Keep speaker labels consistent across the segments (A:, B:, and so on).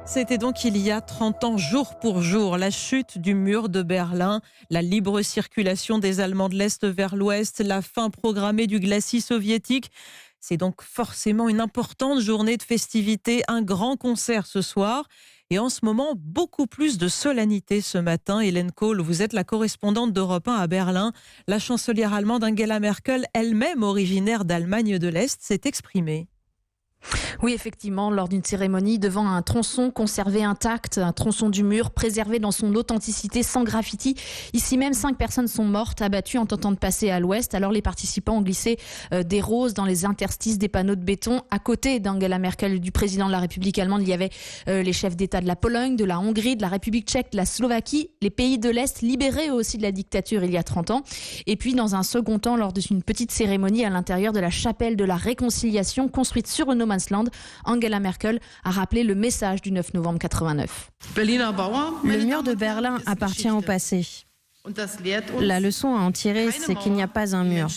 A: C'était donc il y a 30 ans, jour pour jour, la chute du mur de Berlin, la libre circulation des Allemands de l'Est vers l'Ouest, la fin programmée du glacis soviétique. C'est donc forcément une importante journée de festivité, un grand concert ce soir. Et en ce moment, beaucoup plus de solennité ce matin. Hélène Kohl, vous êtes la correspondante d'Europe 1 à Berlin. La chancelière allemande Angela Merkel, elle-même originaire d'Allemagne de l'Est, s'est exprimée.
B: Oui, effectivement, lors d'une cérémonie devant un tronçon conservé intact, un tronçon du mur préservé dans son authenticité sans graffiti. Ici même, 5 personnes sont mortes, abattues en tentant de passer à l'ouest. Alors les participants ont glissé des roses dans les interstices des panneaux de béton. À côté d'Angela Merkel et du président de la République allemande, il y avait les chefs d'État de la Pologne, de la Hongrie, de la République tchèque, de la Slovaquie, les pays de l'Est libérés aussi de la dictature il y a 30 ans. Et puis dans un second temps, lors d'une petite cérémonie à l'intérieur de la chapelle de la Réconciliation construite sur le No Man's Land, Angela Merkel a rappelé le message du 9 novembre 89.
C: Le mur de Berlin appartient au passé. La leçon à en tirer, c'est qu'il n'y a pas un mur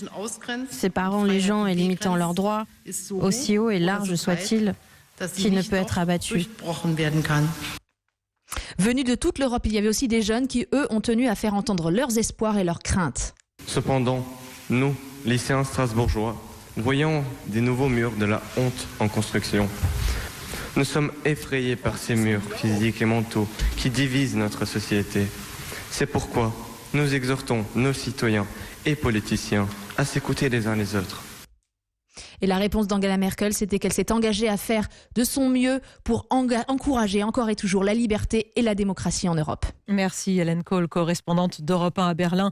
C: séparant les gens et limitant leurs droits, aussi haut et large soit-il, qui ne peut être abattu.
B: Venus de toute l'Europe, il y avait aussi des jeunes qui, eux, ont tenu à faire entendre leurs espoirs et leurs craintes.
D: Cependant, nous, lycéens strasbourgeois, voyons des nouveaux murs de la honte en construction. Nous sommes effrayés par ces murs physiques et mentaux qui divisent notre société. C'est pourquoi nous exhortons nos citoyens et politiciens à s'écouter les uns les autres.
B: Et la réponse d'Angela Merkel, c'était qu'elle s'est engagée à faire de son mieux pour encourager encore et toujours la liberté et la démocratie en Europe.
A: Merci Hélène Kohl, correspondante d'Europe 1 à Berlin.